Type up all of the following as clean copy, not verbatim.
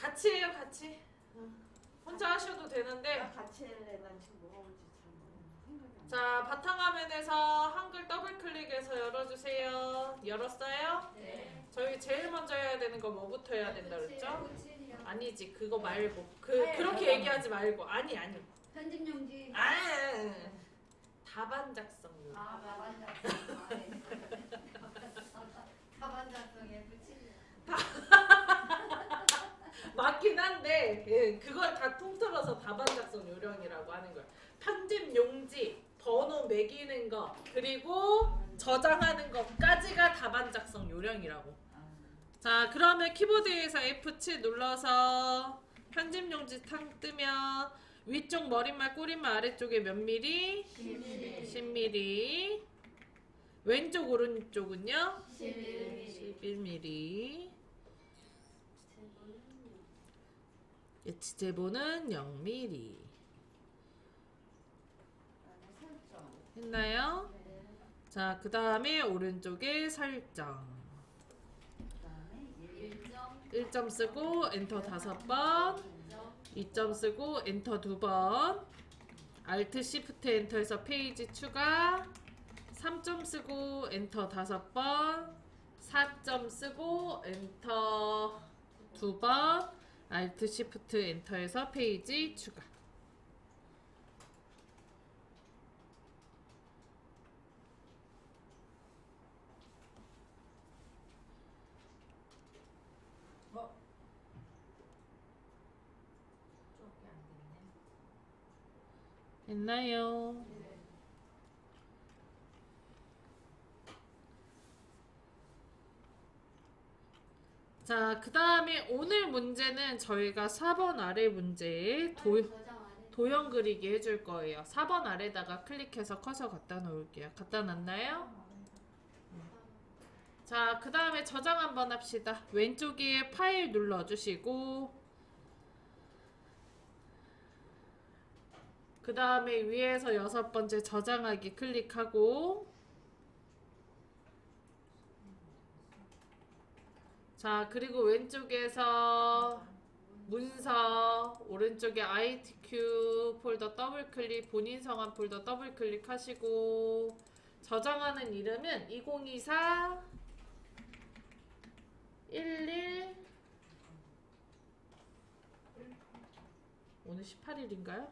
같이 해요, 같이. 혼자 하셔도 되는데. 같이 할래. 난 지금 뭐 하는지 잘 생각이 안 나. 자, 바탕화면에서 한글 더블 클릭해서 열어주세요. 열었어요? 네. 저희 제일 먼저 해야 되는 거 뭐부터 해야 된다 그랬죠? 고칠이요. 아니지, 그거 말고. 그렇게 얘기하지 말고. 아니. 편집용지. 답안 작성 요령. 답안 작성. 답안 작성에 붙이려. 맞긴 한데 그걸 다 통틀어서 답안 작성 요령이라고 하는 거예요. 편집 용지, 번호 매기는 거, 그리고 저장하는 것까지가 답안 작성 요령이라고. 자, 그러면 키보드에서 F7 눌러서 편집 용지 탕 뜨면 위쪽 머릿말, 꼬릿말 아래쪽에 몇 미리? 10mm. 왼쪽 오른쪽은요? 11mm. 예치 제보는 0mm. 했나요? 자, 그 다음에 오른쪽에 설정. 1점 쓰고 엔터 5번, 2점 쓰고 엔터 2번, Alt Shift 엔터에서 페이지 추가, 3점 쓰고 엔터 5번, 4점 쓰고 엔터 2번, Alt Shift 엔터에서 페이지 추가. 했나요? 자, 그 다음에 오늘 문제는 저희가 4번 아래 문제에 도형 그리기 해줄 거예요. 4번 아래다가 클릭해서 커서 갖다 놓을게요. 갖다 놨나요? 자, 그 다음에 저장 한번 합시다. 왼쪽에 파일 눌러주시고, 그 다음에 위에서 6번째 저장하기 클릭하고, 자, 그리고 왼쪽에서 문서, 오른쪽에 ITQ 폴더 더블 클릭, 본인 성함 폴더 더블 클릭하시고, 저장하는 이름은 2024 11 오늘 18일인가요?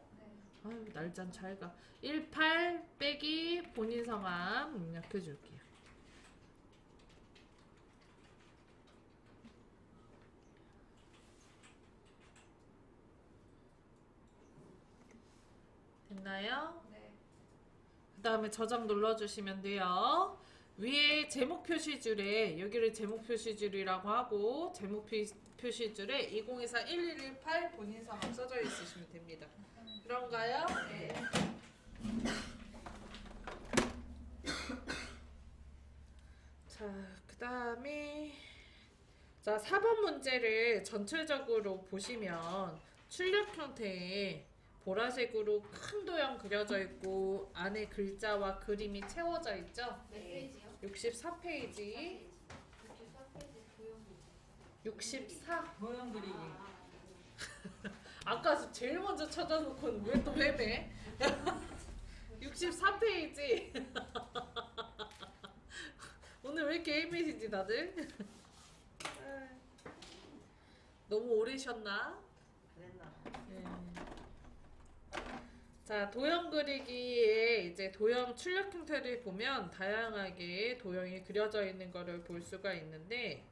아유, 날짜는 잘 가. 18 빼기 본인 성함 입력해 줄게요. 됐나요? 네. 그 다음에 저장 눌러주시면 돼요. 위에 제목 표시줄에, 여기를 제목 표시줄이라고 하고, 제목 표시줄에 2024 1118 본인 성함 써져 있으시면 됩니다. 그런가요? 네. 자, 그 다음에 자, 4번 문제를 전체적으로 보시면 출력 형태의 보라색으로 큰 도형 그려져 있고 안에 글자와 그림이 채워져 있죠? 몇 페이지요? 64페이지. 64? 도형 그리기. 아까 제일 먼저 찾아놓고는 왜 또 헤매? 64페이지. 오늘 왜 이렇게 헤매시지 다들? 너무 오래 쉬었나? 그랬나? 네. 자, 도형 그리기에 이제 도형 출력 형태를 보면 다양하게 도형이 그려져 있는 것을 볼 수가 있는데,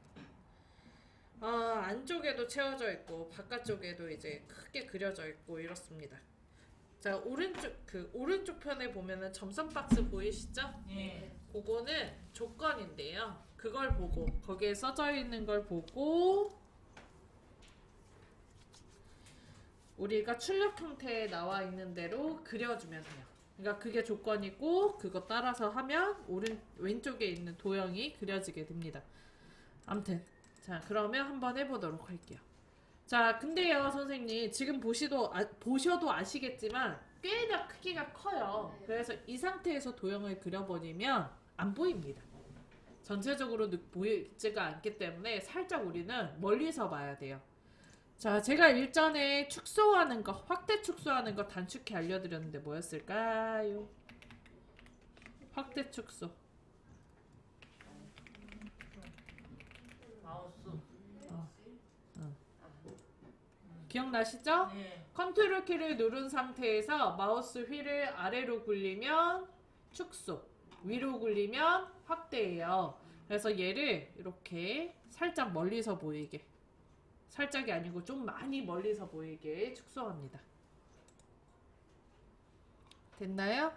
안쪽에도 채워져 있고 바깥쪽에도 이제 크게 그려져 있고 이렇습니다. 자, 오른쪽 편에 보면은 점선 박스 보이시죠? 예. 그거는 조건인데요. 그걸 보고 거기에 써져 있는 걸 보고 우리가 출력 형태에 나와 있는 대로 그려주면 돼요. 그러니까 그게 조건이고 그거 따라서 하면 왼쪽에 있는 도형이 그려지게 됩니다. 아무튼 자, 그러면 한번 해보도록 할게요. 자, 근데요 선생님 지금 보셔도 아시겠지만 꽤나 크기가 커요. 그래서 이 상태에서 도형을 그려버리면 안 보입니다. 전체적으로 보이지가 않기 때문에 살짝 우리는 멀리서 봐야 돼요. 자, 제가 일전에 축소하는 거, 확대 축소하는 거 단축키 알려드렸는데 뭐였을까요? 확대 축소. 마우스. 기억나시죠? 네. 컨트롤 키를 누른 상태에서 마우스 휠을 아래로 굴리면 축소, 위로 굴리면 확대예요. 그래서 얘를 이렇게 살짝 멀리서 보이게, 살짝이 아니고 좀 많이 멀리서 보이게 축소합니다. 됐나요?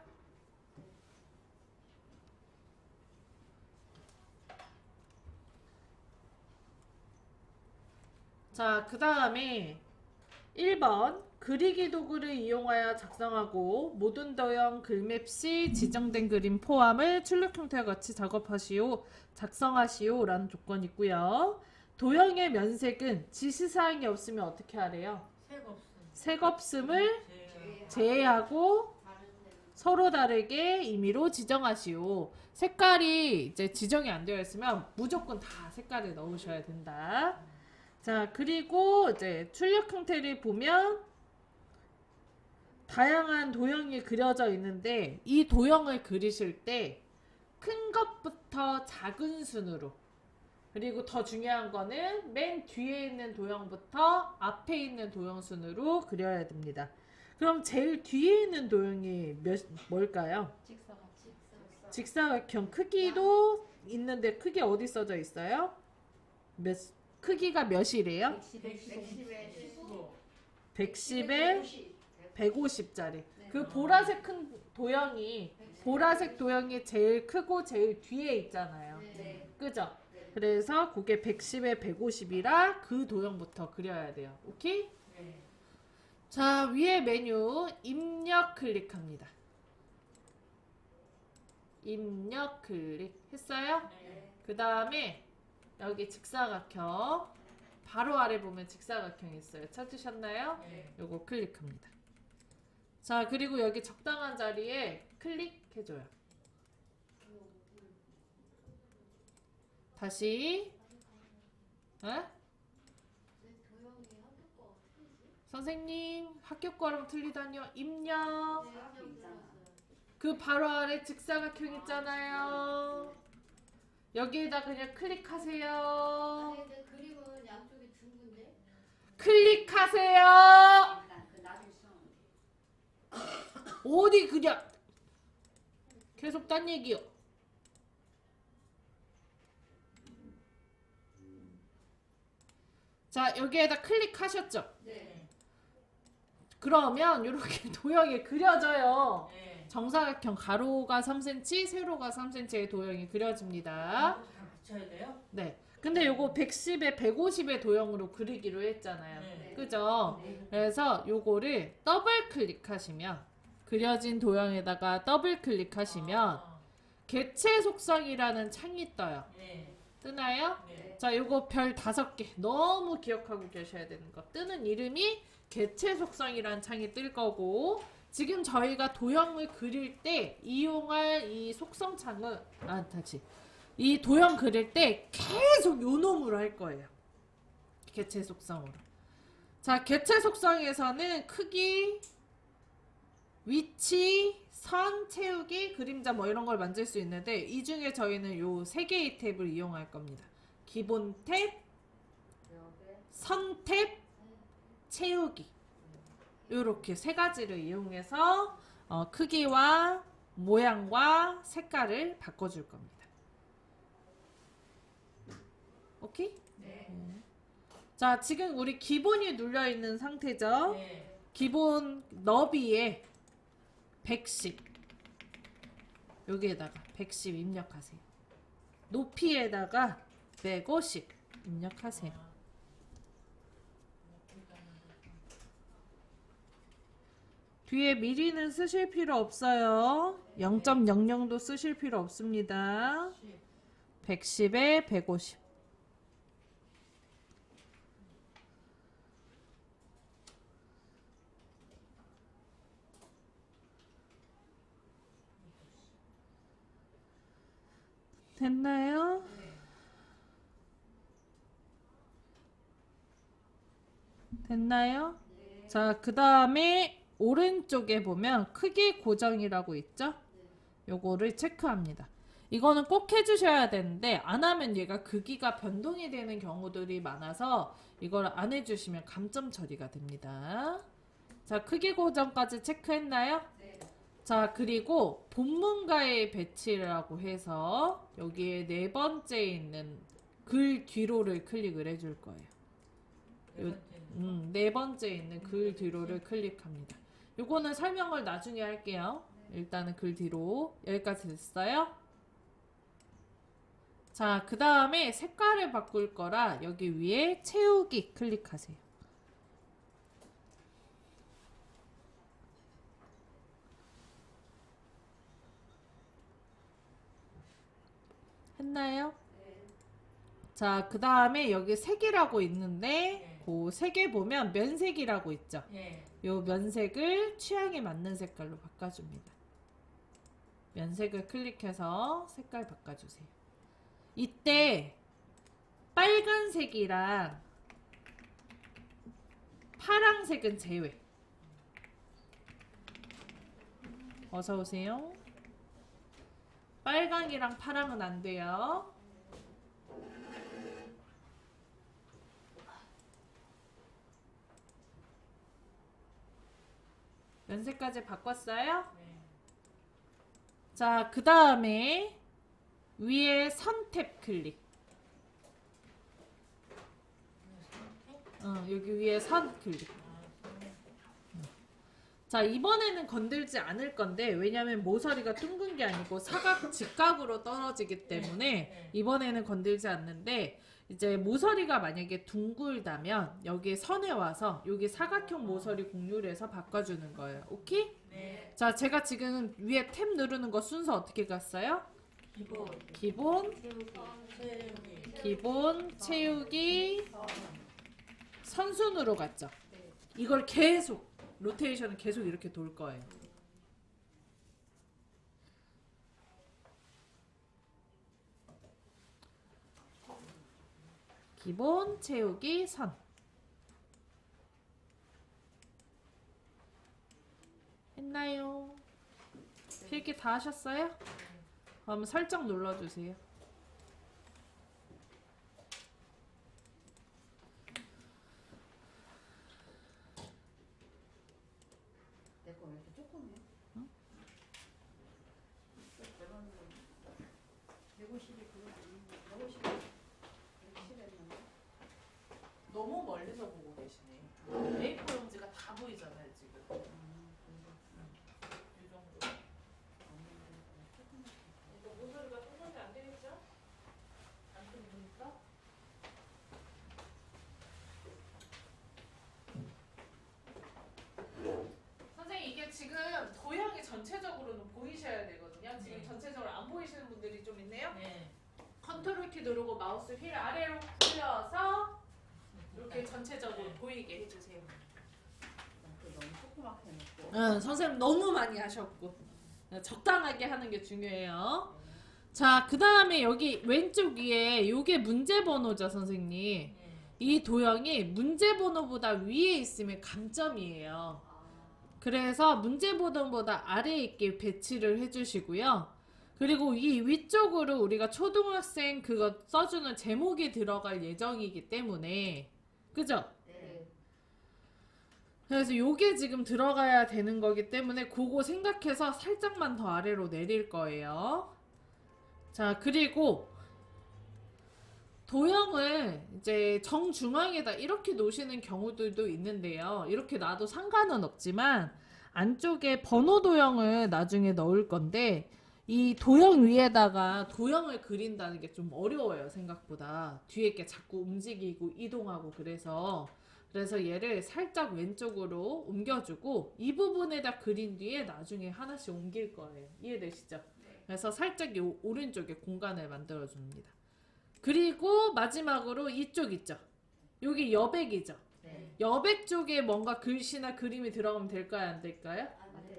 자, 그 다음에 1번 그리기 도구를 이용하여 작성하고 모든 도형 글맵 시 지정된 그림 포함을 출력 형태와 같이 작업하시오, 작성하시오 라는 조건이 있고요. 도형의 면색은 지시사항이 없으면 어떻게 하래요? 색 없음을 제외하고 서로 다르게 임의로 지정하시오. 색깔이 이제 지정이 안 되어 있으면 무조건 다 색깔을 넣으셔야 된다. 자, 그리고 이제 출력 형태를 보면 다양한 도형이 그려져 있는데 이 도형을 그리실 때 큰 것부터 작은 순으로, 그리고 더 중요한 거는 맨 뒤에 있는 도형부터 앞에 있는 도형 순으로 그려야 됩니다. 그럼 제일 뒤에 있는 도형이 뭘까요? 직사각형. 크기도 있는데 크기 어디 써져 있어요? 크기가 몇이래요? 110에 150짜리. 그 보라색 큰 도형이, 보라색 도형이 제일 크고 제일 뒤에 있잖아요. 그죠? 그래서 그게 110에 150이라 그 도형부터 그려야 돼요. 오케이? 자, 위에 메뉴 입력 클릭합니다. 입력 클릭 했어요? 그 다음에 여기 직사각형 바로 아래 보면 직사각형 있어요. 찾으셨나요? 요거 클릭합니다. 자, 그리고 여기 적당한 자리에 클릭해줘요. 다시 선생님 학교 거랑 틀리다니요. 입력. 그 바로 아래 직사각형 있잖아요. 여기에다 그냥 클릭하세요. 그림은 양쪽이 둥근데. 클릭하세요. 어디 그냥 계속 딴 얘기요. 자, 여기에다 클릭하셨죠? 네. 그러면 이렇게 도형이 그려져요. 정사각형 가로가 3cm, 세로가 3cm의 도형이 그려집니다. 다 붙여야 돼요? 네. 근데 요거 110에 150의 도형으로 그리기로 했잖아요. 네. 그죠? 그래서 요거를 더블 클릭하시면, 그려진 도형에다가 더블 클릭하시면 개체 속성이라는 창이 떠요. 뜨나요? 자, 요거 별 5개 너무 기억하고 계셔야 되는 거. 뜨는 이름이 개체 속성이라는 창이 뜰 거고, 지금 저희가 도형을 그릴 때 이용할 이 속성 창은 이 도형 그릴 때 계속 요 놈으로 할 거예요. 개체 속성으로. 자, 개체 속성에서는 크기, 위치, 선, 채우기, 그림자 뭐 이런 걸 만들 수 있는데 이 중에 저희는 요 3개의 탭을 이용할 겁니다. 기본 탭, 선 탭, 채우기. 요렇게 3가지를 이용해서 크기와 모양과 색깔을 바꿔줄 겁니다. 오케이? 자, 지금 우리 기본이 눌려 있는 상태죠? 기본 너비에 110 여기에다가 110 입력하세요. 높이에다가 150 입력하세요. 뒤에 미리는 쓰실 필요 없어요. 0.00도 쓰실 필요 없습니다. 110에 150. 됐나요? 됐나요? 자, 그 다음에 오른쪽에 보면 크기 고정이라고 있죠? 요거를 체크합니다. 이거는 꼭 해주셔야 되는데 안 하면 얘가 크기가 변동이 되는 경우들이 많아서 이걸 안 해주시면 감점 처리가 됩니다. 자, 크기 고정까지 체크했나요? 자, 그리고 본문가의 배치라고 해서 여기에 네 번째 있는 글 뒤로를 클릭을 해줄 거예요. 네 번째 있는 글 뒤로를 클릭합니다. 요거는 설명을 나중에 할게요. 일단은 글 뒤로 여기까지 됐어요. 자, 그 다음에 색깔을 바꿀 거라 여기 위에 채우기 클릭하세요. 했나요? 자, 그 다음에 여기 색이라고 있는데 그 색에 보면 면색이라고 있죠. 요 면색을 취향에 맞는 색깔로 바꿔줍니다. 면색을 클릭해서 색깔 바꿔주세요. 이때 빨간색이랑 파랑색은 제외. 어서오세요. 빨강이랑 파랑은 안 돼요. 면색까지 바꿨어요? 자, 그 다음에 위에 선 탭 클릭. 여기 위에 선 클릭. 자, 이번에는 건들지 않을 건데 왜냐면 모서리가 둥근 게 아니고 사각 직각으로 떨어지기 때문에 이번에는 건들지 않는데 이제 모서리가 만약에 둥글다면 여기 선에 와서 여기 사각형 모서리 공유를 해서 바꿔주는 거예요. 오케이? 네. 자, 제가 지금 위에 탭 누르는 거 순서 어떻게 갔어요? 기본, 채우기, 선순으로 갔죠. 이걸 계속 로테이션은 계속 이렇게 돌 거예요. 기본, 채우기, 선. 했나요? 필기 다 하셨어요? 그럼 설정 눌러주세요. 내거 왜 이렇게 조그매? 응? 150이 그거 아닌데 150이 실했나? 너무 멀리서 보고 계시네. A4 용지가 다 보이잖아요 지금. 이 정도. 이거 모서리가 둥근데 안 되겠죠? 안 둥그니까. 선생님 이게 지금 도형이 전체적으로는 보이셔야 되거든요. 지금 전체적으로 안 보이시는 분들이 좀 있네요. 컨트롤 키 누르고 마우스 휠 아래로 풀려서 이렇게 전체적으로 보이게 해주세요. 너무 조그맣게 해놓고. 응, 선생님 너무 많이 하셨고 적당하게 하는 게 중요해요. 자, 그 다음에 여기 왼쪽 위에 요게 문제번호죠, 선생님. 이 도형이 문제번호보다 위에 있으면 강점이에요. 그래서 문제번호보다 아래에 있게 배치를 해주시고요. 그리고 이 위쪽으로 우리가 초등학생 그거 써주는 제목이 들어갈 예정이기 때문에 그죠? 네. 그래서 요게 지금 들어가야 되는 거기 때문에 그거 생각해서 살짝만 더 아래로 내릴 거예요. 자, 그리고 도형을 이제 정중앙에다 이렇게 놓으시는 경우들도 있는데요. 이렇게 놔도 상관은 없지만 안쪽에 번호 도형을 나중에 넣을 건데 이 도형 위에다가 도형을 그린다는 게 좀 어려워요, 생각보다. 뒤에 게 자꾸 움직이고 이동하고 그래서 얘를 살짝 왼쪽으로 옮겨주고 이 부분에다 그린 뒤에 나중에 하나씩 옮길 거예요. 이해되시죠? 그래서 살짝 요 오른쪽에 공간을 만들어 줍니다. 그리고 마지막으로 이쪽 있죠? 여기 여백이죠? 여백 쪽에 뭔가 글씨나 그림이 들어가면 될까요? 안 될까요?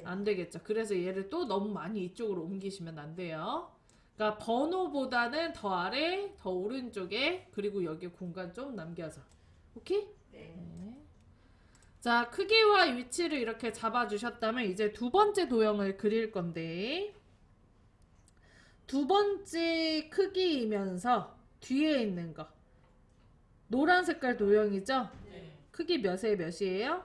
안 되겠죠. 그래서 얘를 또 너무 많이 이쪽으로 옮기시면 안 돼요. 그러니까 번호보다는 더 아래, 더 오른쪽에 그리고 여기 공간 좀 남겨서. 오케이? 네. 자, 크기와 위치를 이렇게 잡아주셨다면 이제 두 번째 도형을 그릴 건데 두 번째 크기이면서 뒤에 있는 거 노란 색깔 도형이죠? 네. 크기 몇에 몇이에요?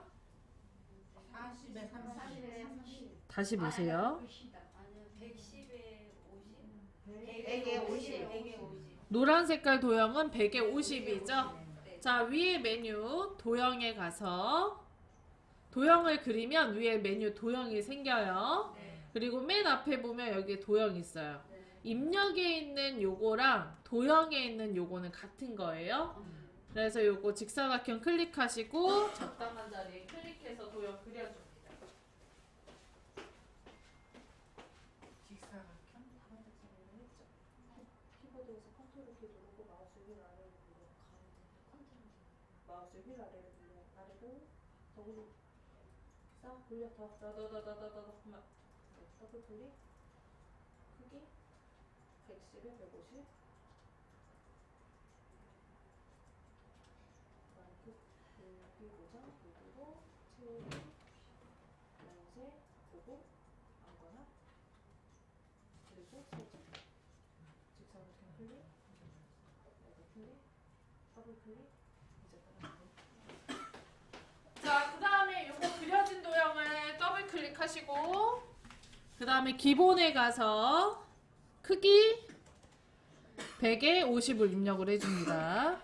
40에 30. 다시 보세요. 아니요, 110에 50. 100에 50. 100에 50. 노란 색깔 도형은 100에 50이죠? 네. 자, 위에 메뉴 도형에 가서 도형을 그리면 위에 메뉴 도형이 생겨요. 네. 그리고 맨 앞에 보면 여기 도형이 있어요. 네. 입력에 있는 요거랑 도형에 있는 요거는 같은 거예요. 그래서 요거 직사각형 클릭하시고 적당한 자리에 클릭해서 도형 그려줍니다. 직사각형. 키보드에서 컨트롤 키 누르고 마우스 휠 아래를 눌러. 마우스 휠 아래를 눌러. 아래로 더 올려. 싹 올려 더. 더블 클릭. 크기 110에 150. 마이크 여기 고정 여기로 채우기. 연세 보고 아무거나. 그리고 설정. 직사각형 클릭. 레드 클릭. 더블 클릭. 이제 끝났네. 자, 그 다음에 요거 그려진 도형을 더블 클릭하시고 그 다음에 기본에 가서 크기 100에 50을 입력을 해줍니다.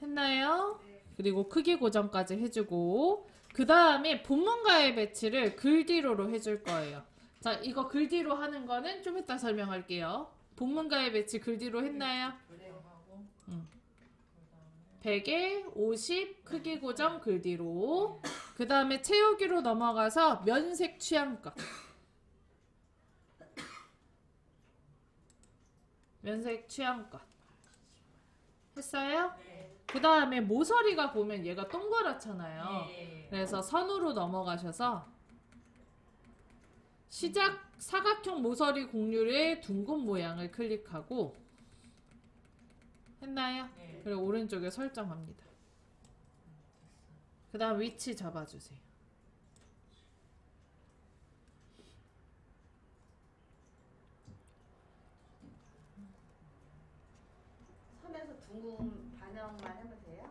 했나요? 그리고 크기 고정까지 해주고 그 다음에 본문가의 배치를 글 뒤로로 해줄 거예요. 자, 이거 글 뒤로 하는 거는 좀 이따 설명할게요. 본문가의 배치 글 뒤로 했나요? 하고 100에 50 크기 고정 글 뒤로 그 다음에 채우기로 넘어가서 면색 취향껏 면색 취향껏 했어요? 네. 그 다음에 모서리가 보면 얘가 동그랗잖아요. 네. 그래서 선으로 넘어가셔서 시작 사각형 모서리 곡률의 둥근 모양을 클릭하고 했나요? 네. 그리고 오른쪽에 설정합니다. 그 다음 위치 잡아주세요. 선에서 둥근 반영만 하면 돼요?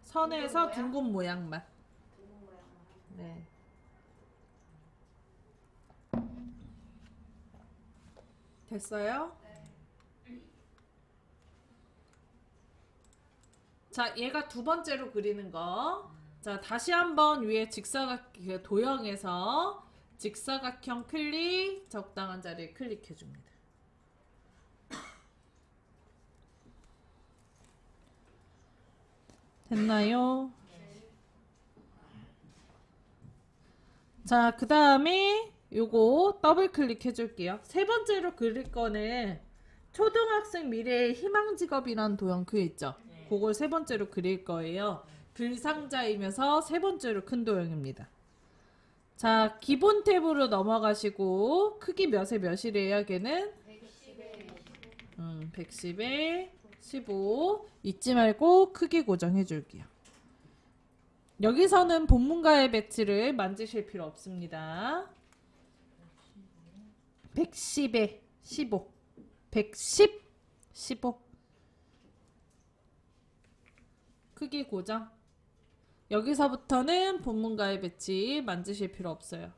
선에서 둥근 둥근 모양만. 둥근 모양만. 네. 됐어요? 자, 얘가 두 번째로 그리는 거. 자, 다시 한번 위에 그 도형에서 직사각형 클릭, 적당한 자리에 클릭해 줍니다. 됐나요? 자, 그 다음에 요거 더블 클릭해 줄게요. 세 번째로 그릴 거는 초등학생 미래의 희망 직업이라는 도형 그 있죠? 네. 그걸 세 번째로 그릴 거예요. 글상자이면서 세 번째로 큰 도형입니다. 자, 기본 탭으로 넘어가시고 크기 몇에 몇이래요, 걔는? 110에 15 잊지 말고 크기 고정해 줄게요. 여기서는 본문가의 배치를 만지실 필요 없습니다. 110에 15 110 15 크기 고정. 여기서부터는 본문가의 배치 만지실 필요 없어요.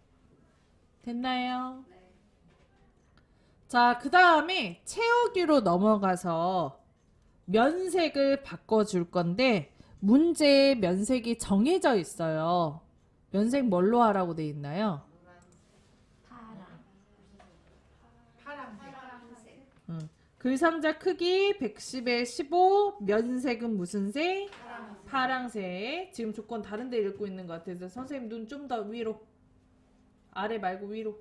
됐나요? 자, 그 다음에 채우기로 넘어가서 면색을 바꿔줄 건데 문제에 면색이 정해져 있어요. 면색 뭘로 하라고 돼 있나요? 파란색. 글상자 크기 110에 15 면색은 무슨 색? 파랑색. 지금 조건 다른 데 읽고 있는 것 같아서 선생님 눈 좀 더 위로 아래 말고 위로.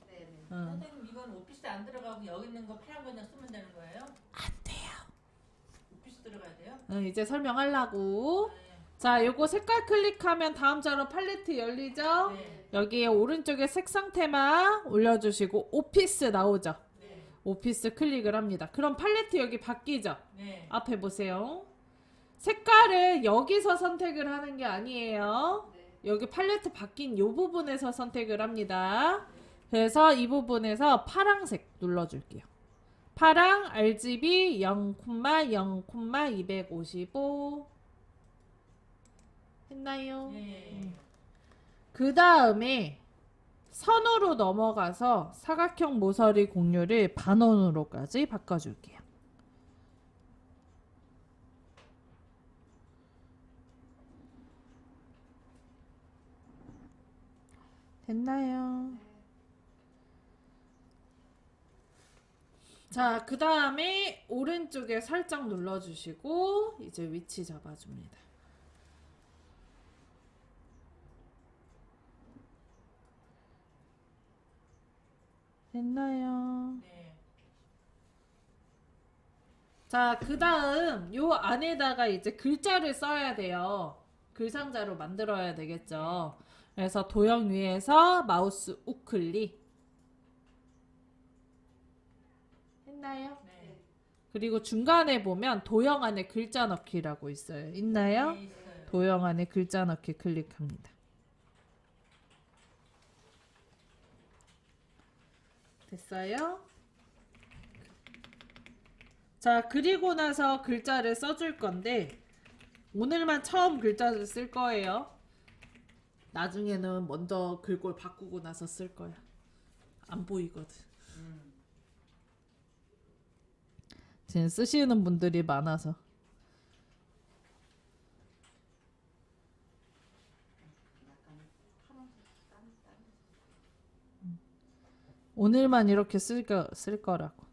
네네. 선생님 이건 오피스 안 들어가고 여기 있는 거 파란 그냥 쓰면 되는 거예요? 안 돼요. 오피스 들어가야 돼요? 이제 설명하려고. 네. 자, 요거 색깔 클릭하면 다음 자로 팔레트 열리죠? 네. 여기에 오른쪽에 색상 테마 올려주시고 오피스 나오죠? 네. 오피스 클릭을 합니다. 그럼 팔레트 여기 바뀌죠? 네. 앞에 보세요. 색깔을 여기서 선택을 하는 게 아니에요. 네. 여기 팔레트 바뀐 이 부분에서 선택을 합니다. 그래서 이 부분에서 파랑색 눌러줄게요. 파랑 RGB 0,0,255 했나요? 네. 그 다음에 선으로 넘어가서 사각형 모서리 공률을 반원으로까지 바꿔줄게요. 됐나요? 자, 그 다음에 오른쪽에 살짝 눌러주시고 이제 위치 잡아줍니다. 됐나요? 네. 자, 그 다음 요 안에다가 이제 글자를 써야 돼요. 글상자로 만들어야 되겠죠. 그래서 도형 위에서 마우스 우클릭 했나요? 네. 그리고 중간에 보면 도형 안에 글자 넣기라고 있어요. 있나요? 네, 있어요. 도형 안에 글자 넣기 클릭합니다. 됐어요? 자, 그리고 나서 글자를 써줄 건데 오늘만 처음 글자를 쓸 거예요. 나중에는 먼저 글꼴 바꾸고 나서 쓸 거야. 안 보이거든. 지금 쓰시는 분들이 많아서. 오늘만 이렇게 쓸 거라고.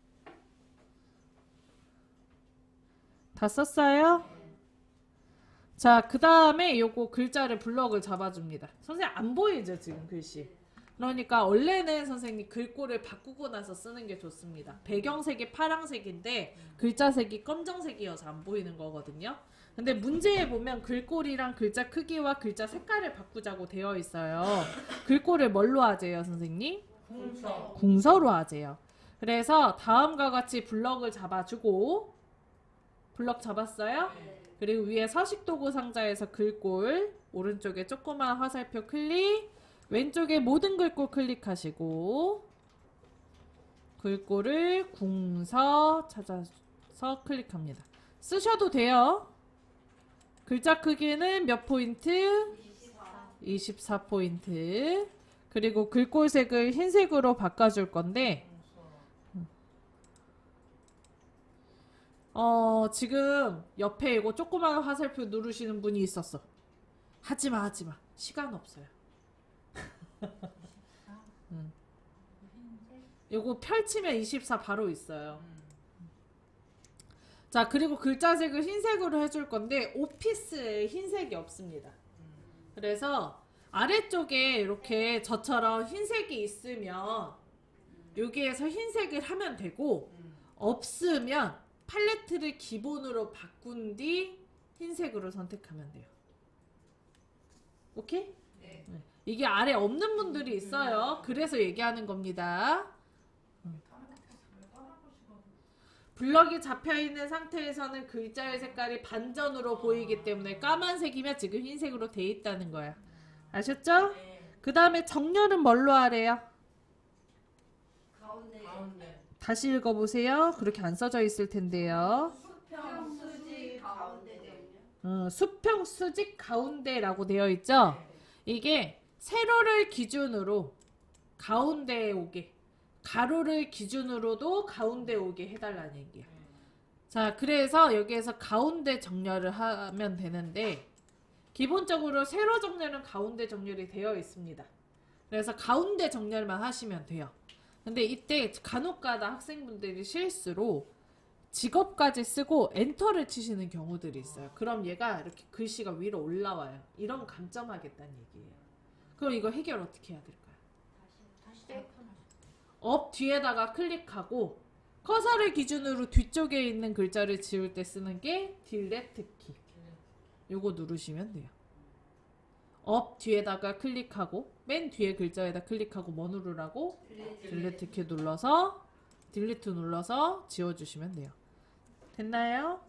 다 썼어요? 자, 그 다음에 요거 글자를 블럭을 잡아줍니다. 선생님 안 보이죠 지금 글씨? 그러니까 원래는 선생님 글꼴을 바꾸고 나서 쓰는 게 좋습니다. 배경색이 파란색인데 글자색이 검정색이어서 안 보이는 거거든요. 근데 문제에 보면 글꼴이랑 글자 크기와 글자 색깔을 바꾸자고 되어 있어요. 글꼴을 뭘로 하재요 선생님? 궁서. 궁서로 하재요. 그래서 다음과 같이 블럭을 잡아주고, 블럭 잡았어요? 네. 그리고 위에 서식도구 상자에서 글꼴, 오른쪽에 조그만 화살표 클릭, 왼쪽에 모든 글꼴 클릭하시고 글꼴을 궁서 찾아서 클릭합니다. 쓰셔도 돼요. 글자 크기는 몇 포인트? 24포인트. 그리고 글꼴 색을 흰색으로 바꿔줄 건데 지금 옆에 이거 조그만 화살표 누르시는 분이 있었어. 하지마. 시간 없어요. 이거 펼치면 24 바로 있어요. 자, 그리고 글자색을 흰색으로 해줄 건데 오피스에 흰색이 없습니다. 그래서 아래쪽에 이렇게 저처럼 흰색이 있으면 여기에서 흰색을 하면 되고, 없으면 팔레트를 기본으로 바꾼 뒤 흰색으로 선택하면 돼요. 오케이? 네. 이게 아래 없는 분들이 있어요. 그래서 얘기하는 겁니다. 블럭이 잡혀있는 상태에서는 글자의 색깔이 반전으로 보이기 때문에 까만색이면 지금 흰색으로 돼 있다는 거야. 아셨죠? 네. 그 다음에 정렬은 뭘로 하래요? 가운데 가운데. 다시 읽어보세요. 그렇게 안 써져 있을 텐데요. 수평 수직 가운데. 수평 수직 가운데라고 되어 있죠? 이게 세로를 기준으로 가운데에 오게, 가로를 기준으로도 가운데 오게 해달라는 얘기야. 자, 그래서 여기에서 가운데 정렬을 하면 되는데 기본적으로 세로 정렬은 가운데 정렬이 되어 있습니다. 그래서 가운데 정렬만 하시면 돼요. 근데 이때 간혹가다 학생분들이 실수로 직업까지 쓰고 엔터를 치시는 경우들이 있어요. 그럼 얘가 이렇게 글씨가 위로 올라와요. 이런 감점하겠다는 얘기예요. 그럼 이거 해결 어떻게 해야 될까요? 업 뒤에다가 클릭하고 커서를 기준으로 뒤쪽에 있는 글자를 지울 때 쓰는 게 딜레트 키. 요거 누르시면 돼요. 업 뒤에다가 클릭하고 맨 뒤에 글자에다 클릭하고 뭐 누르라고? 딜레트 키 눌러서 딜리트 눌러서 지워주시면 돼요. 됐나요?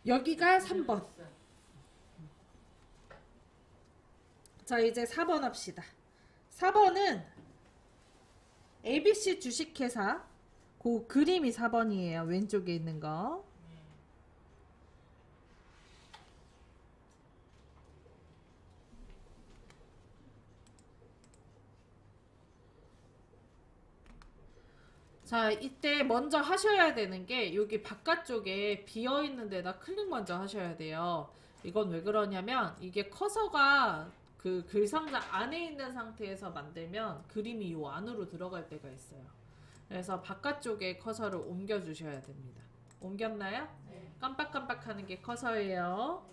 여기가 3번. 자, 이제 4번 합시다. 4번은 ABC 주식회사 그 그림이 4번이에요. 왼쪽에 있는 거. 자, 이때 먼저 하셔야 되는 게 여기 바깥쪽에 비어있는 데다 클릭 먼저 하셔야 돼요. 이건 왜 그러냐면 이게 커서가 그 글상자 안에 있는 상태에서 만들면 그림이 요 안으로 들어갈 때가 있어요. 그래서 바깥쪽에 커서를 옮겨 주셔야 됩니다. 옮겼나요? 네. 깜빡깜빡 하는 게 커서예요.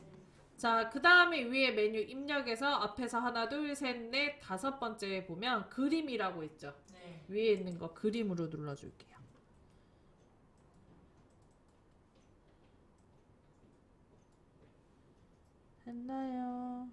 자, 그 다음에 위에 메뉴 입력에서 앞에서 하나, 둘, 셋, 넷, 5번째에 보면 그림이라고 있죠. 네. 위에 있는 거 그림으로 눌러줄게요. 했나요?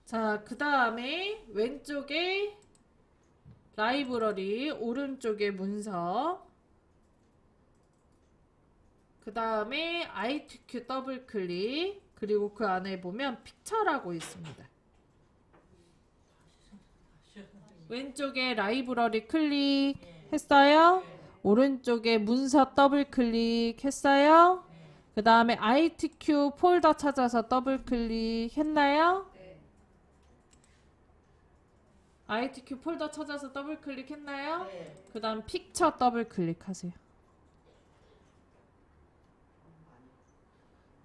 자, 그 다음에 왼쪽에 라이브러리, 오른쪽에 문서, 그 다음에 ITQ 더블 클릭, 그리고 그 안에 보면 픽처라고 있습니다. 왼쪽에 라이브러리 클릭 했어요? 오른쪽에 문서 더블 클릭 했어요? 그 다음에 ITQ 폴더 찾아서 더블 클릭 했나요? ITQ 폴더 찾아서 더블 클릭했나요? 네. 그 다음 픽처 더블 클릭하세요.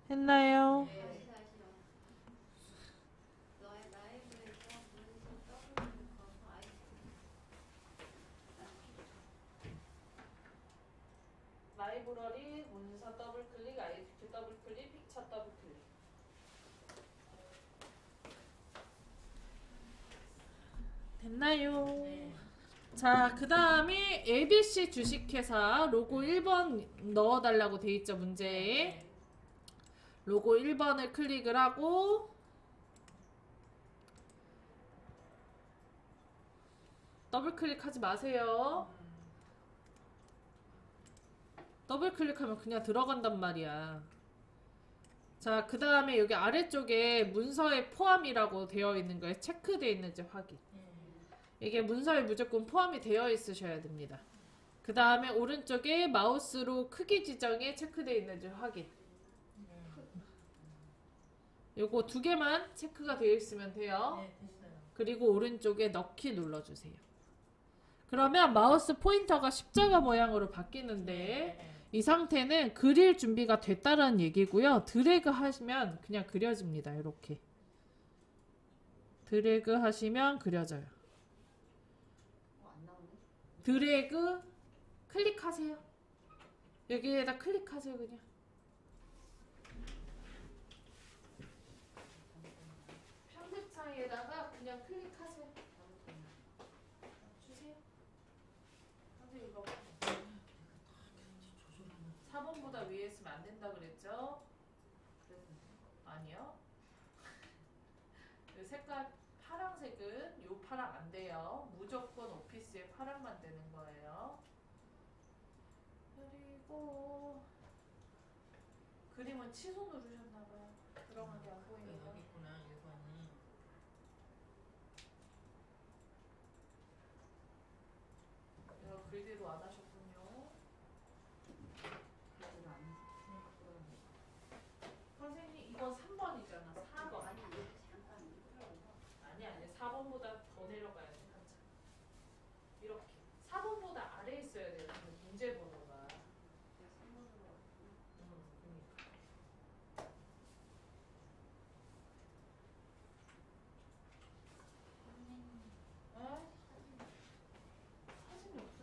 했나요? 다시 다시요. 너의 라이브에서 문서 더블클릭해서 아이템. 라이브러리, 문서 더블 클릭, ITQ 더블 클릭, 픽처 더블 클릭. 됐나요? 네. 자, 그 다음에 ABC 주식회사 로고 1번 넣어달라고 돼 있죠, 문제에. 로고 1번을 클릭을 하고 더블 클릭하지 마세요. 더블 클릭하면 그냥 들어간단 말이야. 자, 그 다음에 여기 아래쪽에 문서에 포함이라고 되어 있는 거에 체크되어 있는지 확인. 이게 문서에 무조건 포함이 되어 있으셔야 됩니다. 그 다음에 오른쪽에 마우스로 크기 지정에 체크되어 있는지 확인. 요거 2개만 체크가 되어 있으면 돼요. 네, 됐어요. 그리고 오른쪽에 넣기 눌러주세요. 그러면 마우스 포인터가 십자가 모양으로 바뀌는데 이 상태는 그릴 준비가 됐다라는 얘기고요. 드래그 하시면 그냥 그려집니다. 이렇게 드래그 하시면 그려져요. 안 나오네. 드래그 클릭하세요. 여기에다 클릭하세요. 그냥 편집창에다가 그냥 클릭하세요. 주세요. 선생님 이거 4번보다 위에 있으면 안 된다 그랬죠? 아니요. 그 색깔 파란색은 요 파랑 안 돼요. 무조건 오피스에 파랑만 되는 거예요. 그리고 그림은 취소 누르셨나봐요. 들어간 게 안 보이네요. 여기 있구나, 1번이. 내가 글대로 안 하셨군요. 그래도 안 선생님 이건 3번이잖아. 4번. 아니 이거 잠깐 이거 아니 4번보다 더 내려가야 돼. 한참. 이렇게 4번보다 아래에 있어야 돼요. 근데 문제 번호가. 그러니까. 에? 사진이 없어?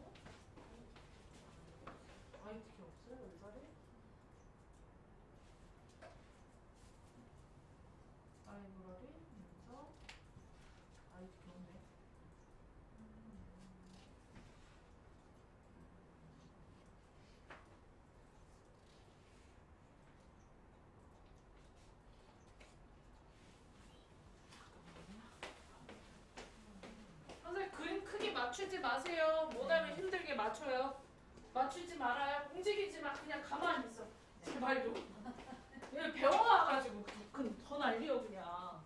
맞추지 마세요. 못하면 힘들게 맞춰요. 맞추지 말아요. 움직이지 마. 그냥 가만히 있어. 제발요. 여기 배워와가지고 더 난리여 그냥.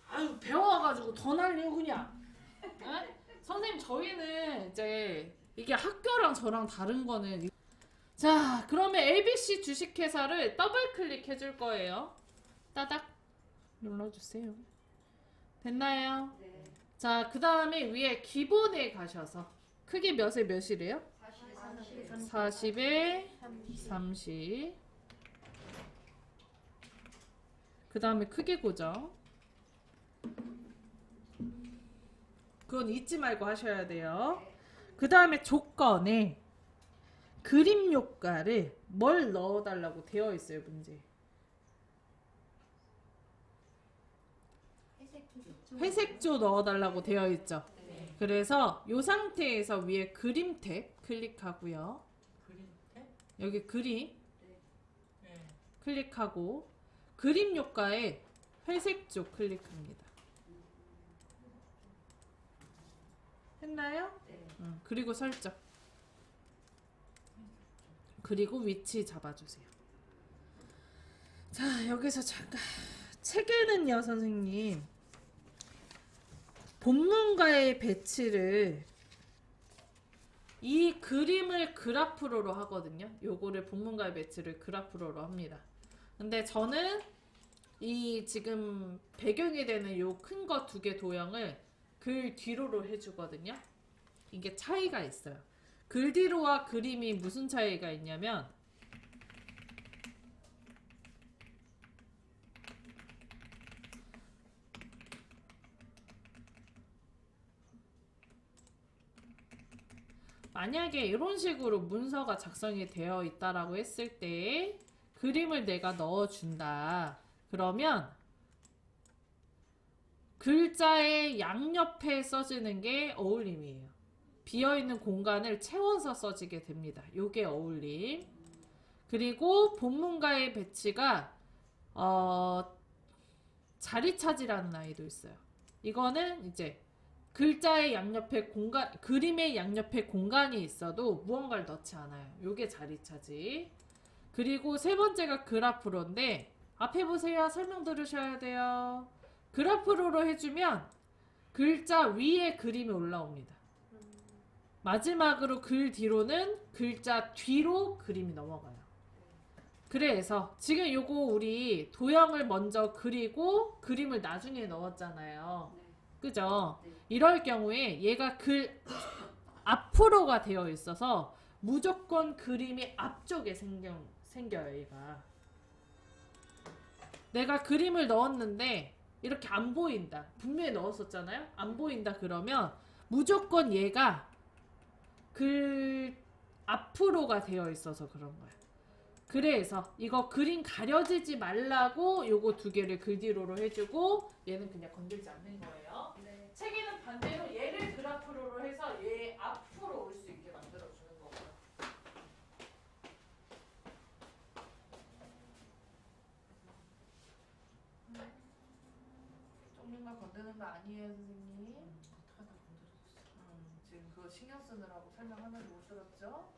아유 배워가지고 더 난리요 그냥. 에? 선생님 저희는 이제 이게 학교랑 저랑 다른 거는 자 그러면 ABC 주식회사를 더블 클릭해 줄 거예요. 따닥 눌러주세요. 됐나요? 네. 자 그 다음에 위에 기본에 가셔서 크기 몇에 몇이래요? 40에 30. 그 다음에 크기 고정. 그건 잊지 말고 하셔야 돼요. 그 다음에 조건에 그림 효과를 뭘 넣어달라고 되어 있어요, 문제. 회색조 넣어달라고 되어 있죠. 네. 그래서 이 상태에서 위에 그림 탭 클릭하고요. 그림 탭? 여기 그림 네. 클릭하고 그림 효과에 회색조 클릭합니다. 했나요? 네. 그리고 설정. 그리고 위치 잡아주세요. 자 여기서 잠깐 책에는요 선생님 본문과의 배치를 이 그림을 그래프로로 하거든요. 요거를 본문과의 배치를 그래프로로 합니다. 근데 저는 이 지금 배경이 되는 요 큰 거 2개 도형을 글 뒤로로 해주거든요. 이게 차이가 있어요. 글 뒤로와 그림이 무슨 차이가 있냐면 만약에 이런 식으로 문서가 작성이 되어 있다라고 했을 때 그림을 내가 넣어준다. 그러면 글자의 양옆에 써지는 게 어울림이에요. 비어있는 공간을 채워서 써지게 됩니다. 요게 어울림. 그리고 본문과의 배치가 자리 차지라는 아이도 있어요. 이거는 이제 글자의 양옆에 공간, 그림의 양옆에 공간이 있어도 무언가를 넣지 않아요. 요게 자리 차지. 그리고 세 번째가 그래프로인데 앞에 보세요. 설명 들으셔야 돼요. 그래프로로 해주면 글자 위에 그림이 올라옵니다. 마지막으로 글 뒤로는 글자 뒤로 그림이 넘어가요. 그래서 지금 요거 우리 도형을 먼저 그리고 그림을 나중에 넣었잖아요. 그죠? 네. 이럴 경우에 얘가 글 앞으로가 되어 있어서 무조건 그림이 앞쪽에 생겨요 얘가. 내가 그림을 넣었는데 이렇게 안 보인다. 분명히 넣었었잖아요. 안 보인다 그러면 무조건 얘가 글 앞으로가 되어 있어서 그런 거야. 그래서 이거 그림 가려지지 말라고 요거 2개를 글 뒤로로 해주고 얘는 그냥 건들지 않는 거예요. 네. 책에는 반대로 얘를 그래프로로 해서 얘 앞으로 올 수 있게 만들어주는 거고요. 쪽눈만 건드는 거 아니에요 선생님. 어떡하다 건드려줬어. 지금 그거 신경 쓰느라고 설명하면서 못 들었죠?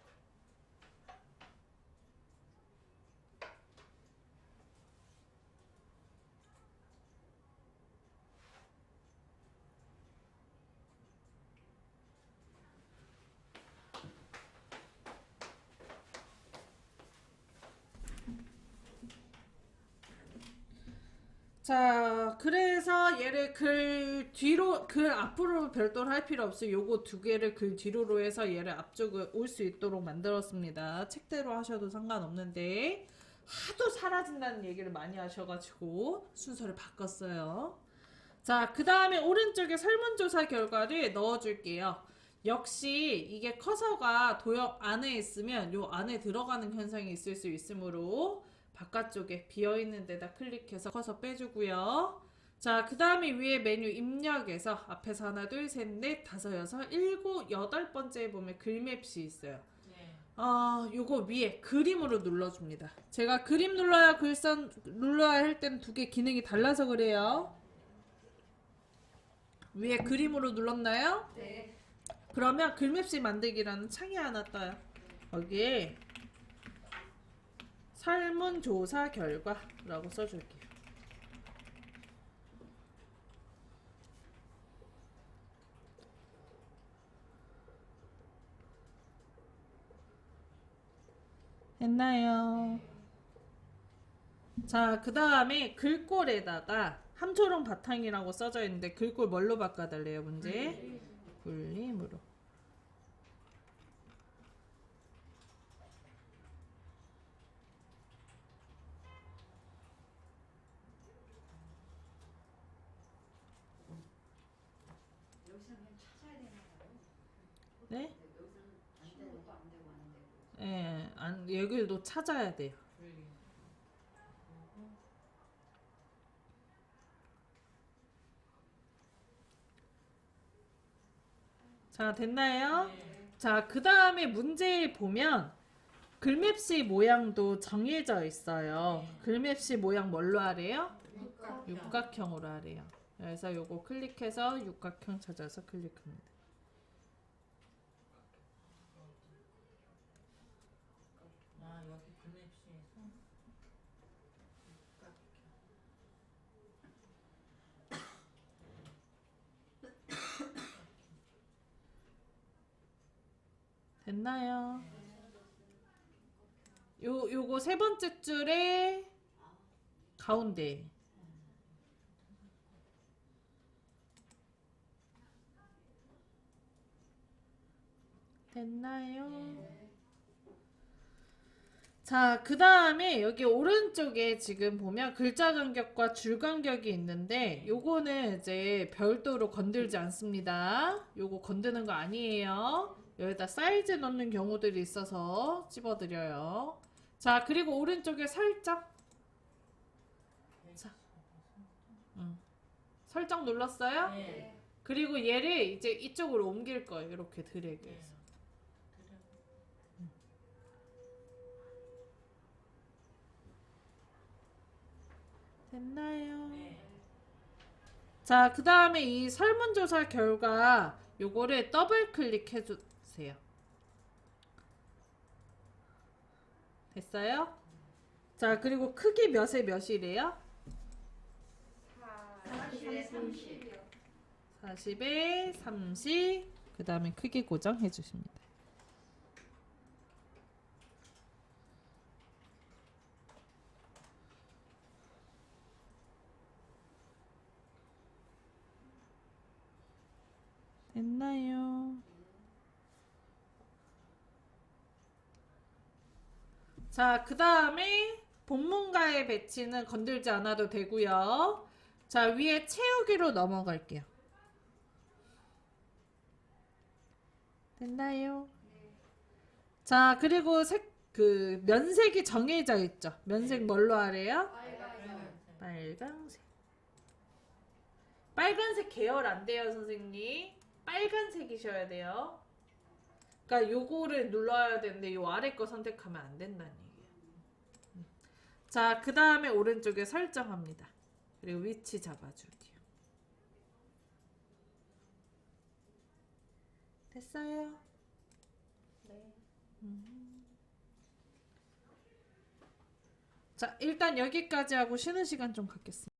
자, 그래서 얘를 글 뒤로, 글 앞으로 별도로 할 필요 없이 요거 두 개를 글 뒤로로 해서 얘를 앞쪽에 올 수 있도록 만들었습니다. 책대로 하셔도 상관없는데 하도 사라진다는 얘기를 많이 하셔가지고 순서를 바꿨어요. 자, 그 다음에 오른쪽에 설문조사 결과를 넣어줄게요. 역시 이게 커서가 도형 안에 있으면 요 안에 들어가는 현상이 있을 수 있으므로 바깥쪽에 비어있는 데다 클릭해서 커서 빼주고요. 자, 그 다음에 위에 메뉴 입력에서 앞에서 하나, 둘, 셋, 넷, 다섯, 여섯, 일곱, 여덟 번째에 보면 글맵시 있어요. 네. 요거 위에 그림으로 눌러줍니다. 제가 그림 눌러야 글선 눌러야 할 때는 두 개 기능이 달라서 그래요. 위에 그림으로 눌렀나요? 네. 그러면 글맵시 만들기라는 창이 하나 떠요. 거기에 설문조사 결과라고 써줄게요. 했나요? 자, 그 다음에 글꼴에다가 함초롱 바탕이라고 써져 있는데 글꼴 뭘로 바꿔달래요, 문제? 굴림으로. 여기서 그냥 찾아야 되나 봐요. 네? 여기서는 안 되는 것도 안 되고 안 되고. 여기도 찾아야 돼요. 굴림. 자, 됐나요? 네. 자, 그 다음에 문제에 보면 글맵시 모양도 정해져 있어요. 네. 글맵시 모양 뭘로 하래요? 육각형. 육각형으로 하래요. 그래서 요거 클릭해서 육각형 찾아서 클릭합니다. 아, 여기 글맵시에서 육각형. 됐나요? 요거 세 번째 줄에 가운데. 됐나요? 자, 그 다음에 여기 오른쪽에 지금 보면 글자 간격과 줄 간격이 있는데 요거는 이제 별도로 건들지 않습니다. 요거 건드는 거 아니에요. 여기다 사이즈 넣는 경우들이 있어서 집어드려요. 자, 그리고 오른쪽에 설정. 자, 설정 눌렀어요? 네. 그리고 얘를 이제 이쪽으로 옮길 거예요. 이렇게 드래그해서. 됐나요? 네. 자, 그 다음에 이 설문조사 결과 요거를 더블 클릭해 주세요. 됐어요? 자, 그리고 크기 몇에 몇이래요? 40에 30. 40에 30. 그 다음에 크기 고정해 주십니다. 됐나요? 자, 그 다음에 본문가의 배치는 건들지 않아도 되고요. 자, 위에 채우기로 넘어갈게요. 됐나요? 자, 그리고 면색이 정해져 있죠. 면색 뭘로 하래요? 빨강색. 빨간색 계열 안 돼요, 선생님. 빨간색이셔야 돼요. 그러니까 요거를 눌러야 되는데 요 아래 거 선택하면 안 된다는 얘기예요. 자, 그 다음에 오른쪽에 설정합니다. 그리고 위치 잡아줄게요. 됐어요? 네. 자, 일단 여기까지 하고 쉬는 시간 좀 갖겠습니다.